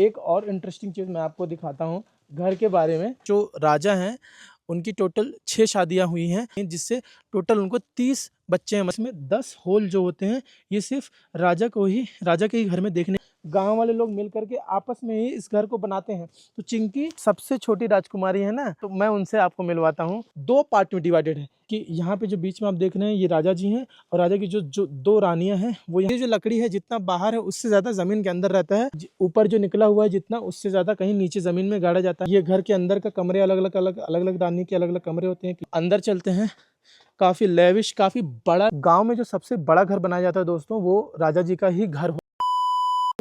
एक और इंटरेस्टिंग चीज़ मैं आपको दिखाता हूँ घर के बारे में। जो राजा हैं उनकी टोटल 6 शादियाँ हुई हैं, जिससे टोटल उनको 30 बच्चे हैं। इसमें 10 होल जो होते हैं ये सिर्फ राजा के ही घर में देखने। गांव वाले लोग मिल करके आपस में ही इस घर को बनाते हैं। तो चिंकी सबसे छोटी राजकुमारी है ना, तो मैं उनसे आपको मिलवाता हूँ। 2 पार्ट में डिवाइडेड है कि यहाँ पे जो बीच में आप देख रहे हैं ये राजा जी हैं और राजा की जो 2 रानियां हैं वो। ये जो लकड़ी है जितना बाहर है उससे ज्यादा जमीन के अंदर रहता है, ऊपर जो निकला हुआ है जितना उससे ज्यादा कहीं नीचे जमीन में गाड़ा जाता है। ये घर के अंदर का कमरे अलग अलग रानी के अलग अलग कमरे होते हैं। अंदर चलते हैं। काफी लेविश, काफी बड़ा। गांव में जो सबसे बड़ा घर बनाया जाता है दोस्तों वो राजा जी का ही घर।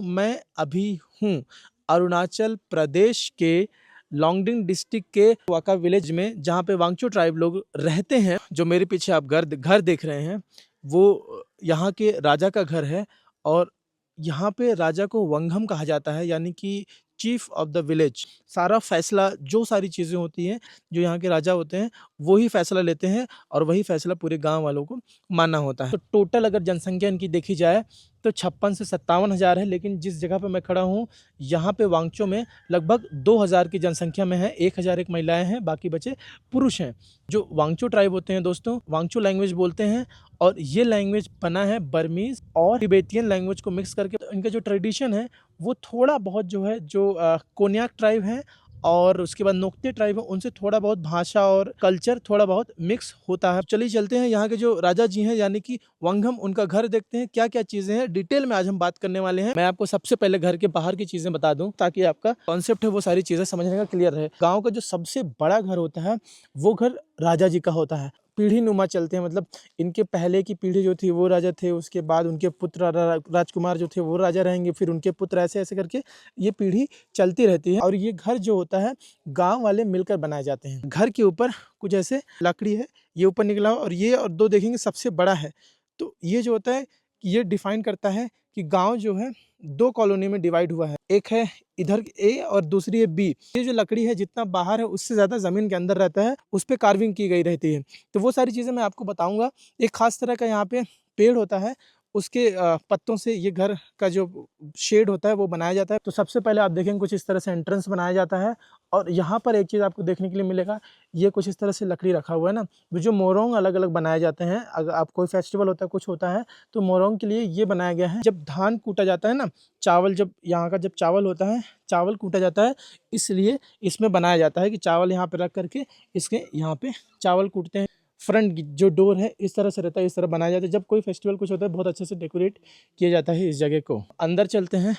मैं अभी हूँ अरुणाचल प्रदेश के लोंगडिंग डिस्ट्रिक्ट के वाका विलेज में, जहाँ पे वांगचो ट्राइब लोग रहते हैं। जो मेरे पीछे आप घर देख रहे हैं वो यहाँ के राजा का घर है। और यहाँ पे राजा को वंगहम कहा जाता है, यानी कि चीफ ऑफ द विलेज। सारा फैसला, जो सारी चीज़ें होती हैं, जो यहाँ के राजा होते हैं वो ही फैसला लेते हैं और वही फैसला पूरे गांव वालों को मानना होता है। तो टोटल अगर जनसंख्या इनकी देखी जाए तो 56 से 57 हज़ार है, लेकिन जिस जगह पे मैं खड़ा हूँ यहाँ पे वांगचो में लगभग 2000 की जनसंख्या में है। 1001 महिलाएं हैं, बाकी बचे पुरुष हैं। जो वांगचो ट्राइब होते हैं दोस्तों, वांगचो लैंग्वेज बोलते हैं और ये लैंग्वेज बना है बर्मीज और तिबेटियन लैंग्वेज को मिक्स करके। तो इनका जो ट्रेडिशन है वो थोड़ा बहुत जो है, जो कोन्याक ट्राइब है और उसके बाद नोक्ते ट्राइब है, उनसे थोड़ा बहुत भाषा और कल्चर थोड़ा बहुत मिक्स होता है। चलिए चलते हैं यहाँ के जो राजा जी हैं यानी कि वंगहम, उनका घर देखते हैं। क्या क्या चीजें हैं डिटेल में आज हम बात करने वाले हैं। मैं आपको सबसे पहले घर के बाहर की चीजें बता दूं ताकि आपका कॉन्सेप्ट है वो सारी चीजें समझने का क्लियर रहे। गाँव का जो सबसे बड़ा घर होता है वो घर राजा जी का होता है। पीढ़ी नुमा चलते हैं, मतलब इनके पहले की पीढ़ी जो थी वो राजा थे, उसके बाद उनके पुत्र राजकुमार जो थे वो राजा रहेंगे, फिर उनके पुत्र, ऐसे ऐसे करके ये पीढ़ी चलती रहती है। और ये घर जो होता है गांव वाले मिलकर बनाए जाते हैं। घर के ऊपर कुछ ऐसे लकड़ी है, ये ऊपर निकला और ये और 2 देखेंगे सबसे बड़ा है। तो ये जो होता है ये डिफाइन करता है कि गांव जो है 2 कॉलोनी में डिवाइड हुआ है। एक है इधर ए और दूसरी है बी। ये जो लकड़ी है जितना बाहर है उससे ज्यादा जमीन के अंदर रहता है, उस पर कार्विंग की गई रहती है। तो वो सारी चीजें मैं आपको बताऊंगा। एक खास तरह का यहाँ पे पेड़ होता है, उसके पत्तों से ये घर का जो शेड होता है वो बनाया जाता है। तो सबसे पहले आप देखेंगे कुछ इस तरह से एंट्रेंस बनाया जाता है। और यहाँ पर एक चीज़ आपको देखने के लिए मिलेगा, ये कुछ इस तरह से लकड़ी रखा हुआ है ना। जो मोरंग अलग अलग बनाए जाते हैं, अगर आप कोई फेस्टिवल होता है, कुछ होता है, तो मोरंग के लिए ये बनाया गया है। जब धान कूटा जाता है ना, चावल, जब यहाँ का जब चावल होता है, चावल कूटा जाता है, इसलिए इसमें बनाया जाता है कि चावल यहाँ पे रख करके इसके यहाँ पे चावल कूटते हैं। फ्रंट जो डोर है इस तरह से रहता है, इस तरह बनाया जाता है। जब कोई फेस्टिवल कुछ होता है बहुत अच्छे से डेकोरेट किया जाता है इस जगह को। अंदर चलते हैं।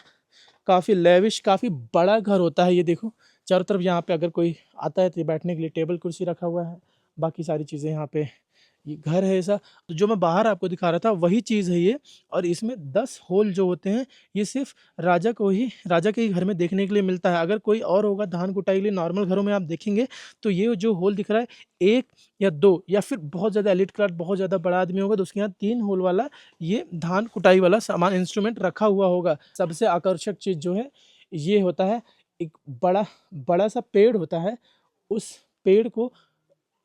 काफ़ी लेविश, काफ़ी बड़ा घर होता है। ये देखो चारों तरफ यहाँ पे अगर कोई आता है तो बैठने के लिए टेबल कुर्सी रखा हुआ है, बाकी सारी चीज़ें यहाँ पे। ये घर है ऐसा, तो जो मैं बाहर आपको दिखा रहा था वही चीज़ है ये। और इसमें 10 होल जो होते हैं ये सिर्फ राजा के ही घर में देखने के लिए मिलता है। अगर कोई और होगा धान कुटाई के लिए, नॉर्मल घरों में आप देखेंगे तो ये जो होल दिख रहा है 1 या 2, या फिर बहुत ज़्यादा एलिट क्लास, बहुत ज़्यादा बड़ा आदमी होगा तो उसके यहाँ 3 होल वाला ये धान कुटाई वाला सामान, इंस्ट्रूमेंट रखा हुआ होगा। सबसे आकर्षक चीज़ जो है ये होता है, एक बड़ा सा पेड़ होता है, उस पेड़ को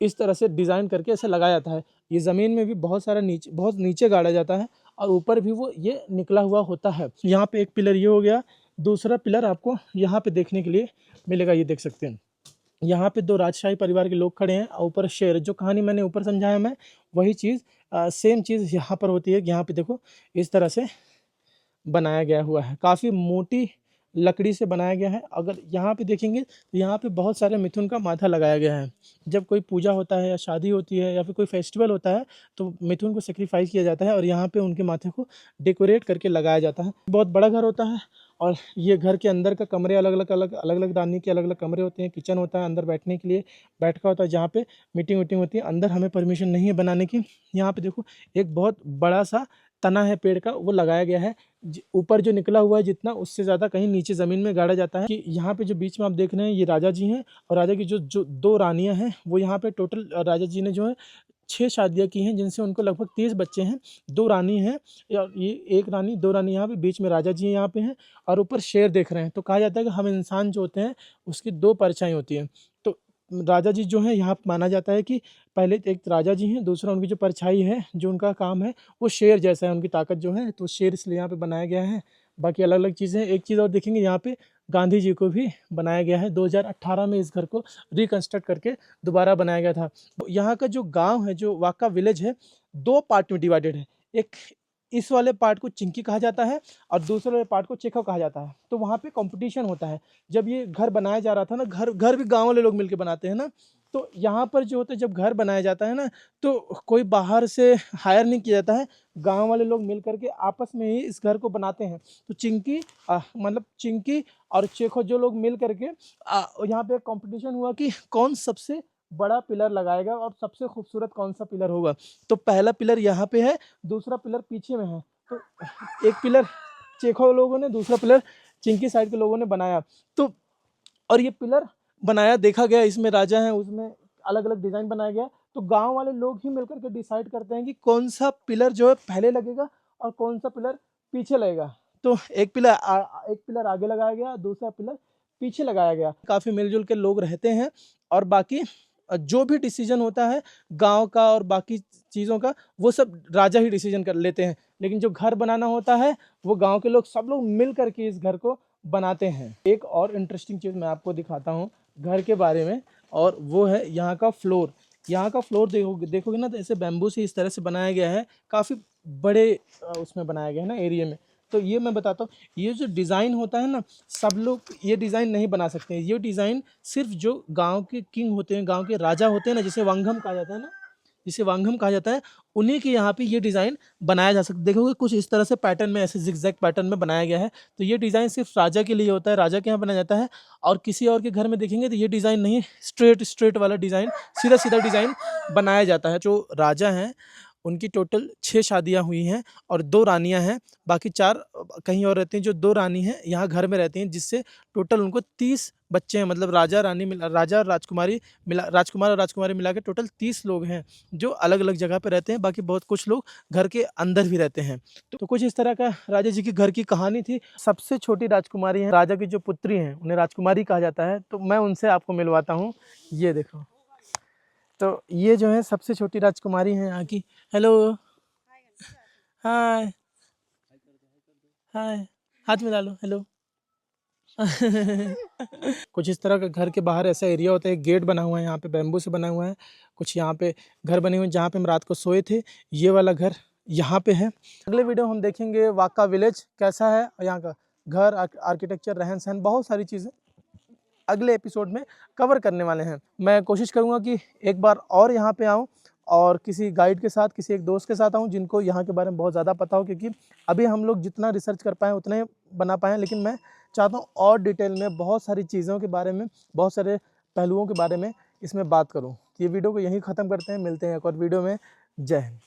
इस तरह से डिज़ाइन करके ऐसे लगाया जाता है। ये ज़मीन में भी बहुत नीचे गाड़ा जाता है और ऊपर भी वो ये निकला हुआ होता है। यहाँ पे एक पिलर ये हो गया। दूसरा पिलर आपको यहाँ पे देखने के लिए मिलेगा, ये देख सकते हैं। यहाँ पे 2 राजशाही परिवार के लोग खड़े हैं और ऊपर शेर। जो कहानी मैंने ऊपर समझाया मैं, वही चीज़ सेम चीज़ यहाँ पर होती है। यहाँ पे देखो इस तरह से बनाया गया हुआ है, काफ़ी मोटी लकड़ी से बनाया गया है। अगर यहाँ पे देखेंगे तो यहाँ पे बहुत सारे मिथुन का माथा लगाया गया है। जब कोई पूजा होता है या शादी होती है या फिर कोई फेस्टिवल होता है तो मिथुन को सेक्रीफाइस किया जाता है और यहाँ पे उनके माथे को डेकोरेट करके लगाया जाता है। बहुत बड़ा घर होता है और ये घर के अंदर का कमरे अलग अलग रानी के अलग अलग कमरे होते हैं। किचन होता है, अंदर बैठने के लिए बैठका होता है जहाँ पे मीटिंग वीटिंग होती है। अंदर हमें परमिशन नहीं है बनाने की। यहाँ पे देखो एक बहुत बड़ा सा तना है पेड़ का, वो लगाया गया है। ऊपर जो निकला हुआ है जितना उससे ज़्यादा कहीं नीचे ज़मीन में गाड़ा जाता है। कि यहाँ पे जो बीच में आप देख रहे हैं ये राजा जी हैं और राजा की जो 2 रानियां हैं वो यहाँ पे टोटल राजा जी ने जो है 6 शादियाँ की हैं, जिनसे उनको लगभग 30 बच्चे हैं। 2 रानी हैं, ये 1 रानी 2 रानी यहाँ पे, बीच में राजा जी यहाँ पे हैं और ऊपर शेर देख रहे हैं। तो कहा जाता है कि हम इंसान जो होते हैं उसकी 2 परछाई होती हैं। तो राजा जी जो हैं यहाँ माना जाता है कि पहले एक राजा जी हैं, दूसरा उनकी जो परछाई है, जो उनका काम है वो शेर जैसा है, उनकी ताकत जो है, तो शेर इसलिए यहाँ पे बनाया गया है। बाकी अलग अलग चीज़ें हैं। एक चीज़ और देखेंगे यहाँ पे गांधी जी को भी बनाया गया है। 2018 में इस घर को रिकंस्ट्रक्ट करके दोबारा बनाया गया था। यहाँ का जो गांव है, जो वाका विलेज है, 2 पार्ट में डिवाइडेड है। एक इस वाले पार्ट को चिंकी कहा जाता है और दूसरे वाले पार्ट को चेखव कहा जाता है। तो वहाँ पे कंपटीशन होता है। जब ये घर बनाया जा रहा था ना, घर भी गाँव वाले लोग मिलके बनाते हैं ना, तो यहाँ पर जो होता है, जब घर बनाया जाता है ना, तो कोई बाहर से हायर नहीं किया जाता है, गाँव वाले लोग मिल करके आपस में ही इस घर को बनाते हैं। तो मतलब चिंकी और चेखो जो लोग मिल करके यहाँ पे कंपटीशन हुआ कि कौन सबसे बड़ा पिलर लगाएगा और सबसे खूबसूरत कौन सा पिलर होगा। तो पहला पिलर यहाँ पे है, दूसरा पिलर पीछे में है। तो एक पिलर चेखो लोगों ने, दूसरा पिलर चिंकी साइड के लोगों ने बनाया। तो और ये पिलर बनाया, देखा गया इसमें राजा हैं, उसमें अलग अलग डिज़ाइन बनाया गया। तो गांव वाले लोग ही मिलकर के डिसाइड करते हैं कि कौन सा पिलर जो है पहले लगेगा और कौन सा पिलर पीछे लगेगा। तो एक पिलर आगे लगाया गया, दूसरा पिलर पीछे लगाया गया। काफ़ी मिलजुल के लोग रहते हैं और बाकी जो भी डिसीजन होता है गांव का और बाकी चीज़ों का, वो सब राजा ही डिसीजन कर लेते हैं। लेकिन जो घर बनाना होता है वो गांव के लोग सब लोग मिल करके इस घर को बनाते हैं। एक और इंटरेस्टिंग चीज़ मैं आपको दिखाता हूँ घर के बारे में, और वो है यहाँ का फ्लोर। यहाँ का फ्लोर देखोगे ना, तो ऐसे बैम्बू से इस तरह से बनाया गया है। काफ़ी बड़े उसमें बनाया गया है ना, एरिया में। तो ये मैं बताता हूँ, ये जो डिज़ाइन होता है ना, सब लोग ये डिज़ाइन नहीं बना सकते हैं। ये डिज़ाइन सिर्फ जो गांव के किंग होते हैं, गांव के राजा होते हैं ना, जिसे वांगम कहा जाता है ना, जिसे वांगम कहा जाता है, उन्हीं के यहाँ पे ये डिज़ाइन बनाया जा सकता है। देखोगे कुछ इस तरह से पैटर्न में, ऐसे जिगजैग पैटर्न में बनाया गया है। तो ये डिज़ाइन सिर्फ राजा के लिए होता है, राजा के यहाँ बनाया जाता है। और किसी और के घर में देखेंगे तो ये डिज़ाइन नहीं, स्ट्रेट वाला डिज़ाइन, सीधा सीधा डिज़ाइन बनाया जाता है। जो राजा हैं उनकी टोटल 6 शादियाँ हुई हैं और 2 रानियाँ हैं, बाकी 4 कहीं और रहती हैं। जो 2 रानी हैं यहाँ घर में रहती हैं, जिससे टोटल उनको 30 बच्चे हैं। मतलब राजा और राजकुमार और राजकुमारी मिला के टोटल 30 लोग हैं जो अलग अलग जगह पे रहते हैं। बाकी बहुत कुछ लोग घर के अंदर भी रहते हैं। तो कुछ इस तरह का राजा जी के घर की कहानी थी। सबसे छोटी राजकुमारी है, राजा की जो पुत्री हैं उन्हें राजकुमारी कहा जाता है। तो मैं उनसे आपको मिलवाता हूँ। ये देखो, तो ये जो है सबसे छोटी राजकुमारी हैं यहाँ की। हेलो, हाय हाय, हाथ मिला लो, हेलो। कुछ इस तरह का घर के बाहर ऐसा एरिया होता है। गेट बना हुआ है यहाँ पे, बैम्बू से बना हुआ है। कुछ यहाँ पे घर बने हुए हैं जहाँ पे हम रात को सोए थे। ये वाला घर यहाँ पे है। अगले वीडियो हम देखेंगे वाका विलेज कैसा है, और यहाँ का घर, आर्किटेक्चर, रहन सहन, बहुत सारी चीज़ें अगले एपिसोड में कवर करने वाले हैं। मैं कोशिश करूँगा कि एक बार और यहाँ पे आऊँ और किसी गाइड के साथ, किसी एक दोस्त के साथ आऊँ जिनको यहाँ के बारे में बहुत ज़्यादा पता हो, क्योंकि अभी हम लोग जितना रिसर्च कर पाएँ उतने बना पाएँ। लेकिन मैं चाहता हूँ और डिटेल में बहुत सारी चीज़ों के बारे में, बहुत सारे पहलुओं के बारे में इसमें बात करूँ। ये वीडियो को यहीं ख़त्म करते हैं, मिलते हैं एक और वीडियो में। जय हिंद।